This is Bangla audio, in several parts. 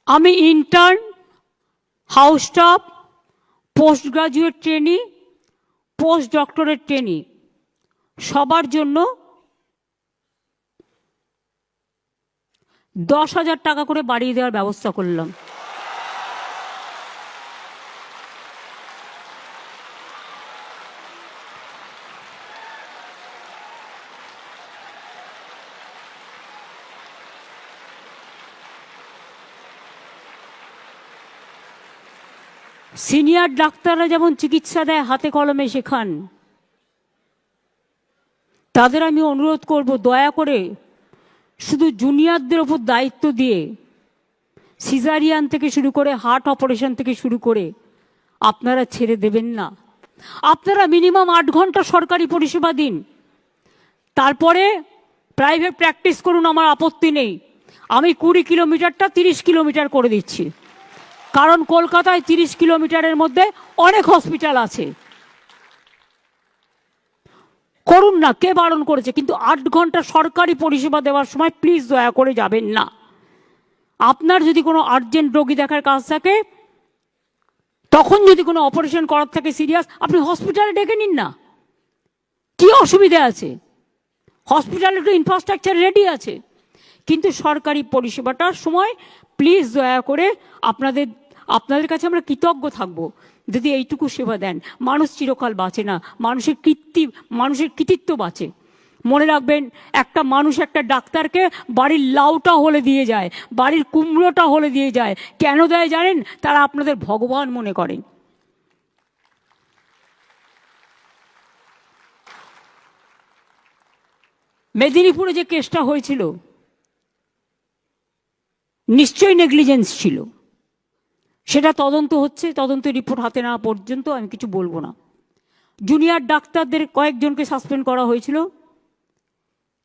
আমি intern, house staff, post graduate trainee, post doctorate trainee সবার জন্য 10,000 টাকা করে বাড়িয়ে দেওয়ার ব্যবস্থা করলাম। সিনিয়র ডাক্তাররা যেমন চিকিৎসা দেয় হাতে কলমে শেখান, তাদের আমি অনুরোধ করব দয়া করে শুধু জুনিয়রদের ওপর দায়িত্ব দিয়ে সিজারিয়ান থেকে শুরু করে হার্ট অপারেশন থেকে শুরু করে আপনারা ছেড়ে দেবেন না। আপনারা মিনিমাম 8 ঘন্টা সরকারি পরিষেবা দিন, তারপরে প্রাইভেট প্র্যাকটিস করুন, আমার আপত্তি নেই। আমি 20 কিলোমিটারটা 30 কিলোমিটার করে দিচ্ছি, কারণ কলকাতায় 30 কিলোমিটারের মধ্যে অনেক হসপিটাল আছে। করুন না, কে বারণ করেছে? কিন্তু 8 ঘন্টা সরকারি পরিষেবা দেওয়ার সময় প্লিজ দয়া করে যাবেন না। আপনার যদি কোনো আর্জেন্ট রোগী দেখার কাজ থাকে, তখন যদি কোনো অপারেশন করার থাকে সিরিয়াস, আপনি হসপিটালে ডেকে নিন না, কি অসুবিধা আছে? হসপিটালে তো ইনফ্রাস্ট্রাকচার রেডি আছে। কিন্তু সরকারি পরিষেবাটার সময় প্লিজ দয়া করে আপনাদের কাছে আমরা কৃতজ্ঞ থাকবো যদি এইটুকু সেবা দেন। মানুষ চিরকাল বাঁচে না, মানুষের কৃতিত্ব বাঁচে। মনে রাখবেন, একটা মানুষ একটা ডাক্তারকে বাড়ির লাউটা হলে দিয়ে যায়, বাড়ির কুমড়োটা হলে দিয়ে যায়। কেন দেয় জানেন? তারা আপনাদের ভগবান মনে করেন। মেদিনীপুরে যে কেসটা হয়েছিল, নিশ্চয়ই নেগলিজেন্স ছিল, সেটা তদন্ত হচ্ছে। তদন্ত রিপোর্ট হাতে নেওয়া পর্যন্ত আমি কিছু বলবো না। জুনিয়র ডাক্তারদের কয়েকজনকে সাসপেন্ড করা হয়েছিল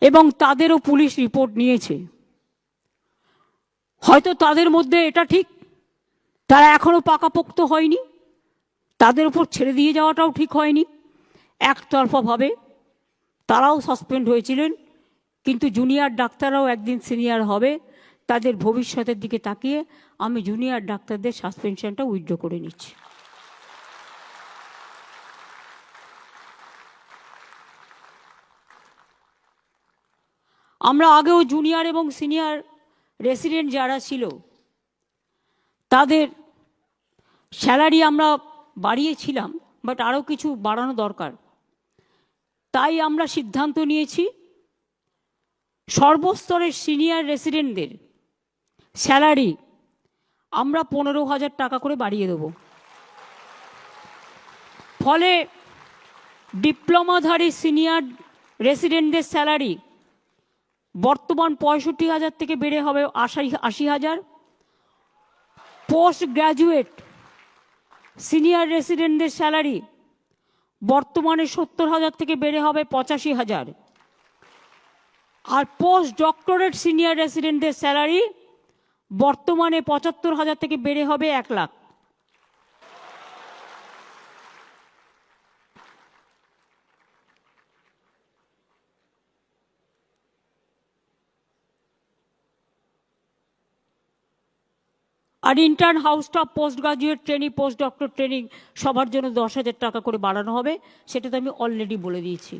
এবং তাদেরও পুলিশ রিপোর্ট নিয়েছে। হয়তো তাদের মধ্যে এটা ঠিক, তারা এখনো পাকাপোক্ত হয়নি, তাদের উপর ছেড়ে দিয়ে যাওয়াটাও ঠিক হয়নি। একতরফাভাবে তারাও সাসপেন্ড হয়েছিলেন। কিন্তু জুনিয়র ডাক্তাররাও একদিন সিনিয়র হবে, তাদের ভবিষ্যতের দিকে তাকিয়ে আমি জুনিয়র ডাক্তারদের সাসপেনশনটা উইথড্র করে নিচ্ছি। আমরা আগেও জুনিয়র এবং সিনিয়র রেসিডেন্ট যারা ছিল তাদের স্যালারি আমরা বাড়িয়েছিলাম, বাট আরও কিছু বাড়ানো দরকার। তাই আমরা সিদ্ধান্ত নিয়েছি সর্বস্তরের সিনিয়র রেসিডেন্টদের স্যালারি আমরা 15,000 টাকা করে বাড়িয়ে দেব। ফলে ডিপ্লোমাধারী সিনিয়র রেসিডেন্টদের স্যালারি বর্তমান 65,000 থেকে বেড়ে হবে 80,000। পোস্ট গ্র্যাজুয়েট সিনিয়র রেসিডেন্টদের স্যালারি বর্তমানে 70,000 থেকে বেড়ে হবে 85,000। আর পোস্ট ডক্টরেট সিনিয়র রেসিডেন্টদের স্যালারি বর্তমানে 75,000 থেকে বেড়ে হবে 1 লাখ। আর intern, house staff, post graduate training, post doctor training সবার জন্য 10,000 টাকা করে বাড়ানো হবে। সেটা তো আমি অলরেডি বলে দিয়েছি।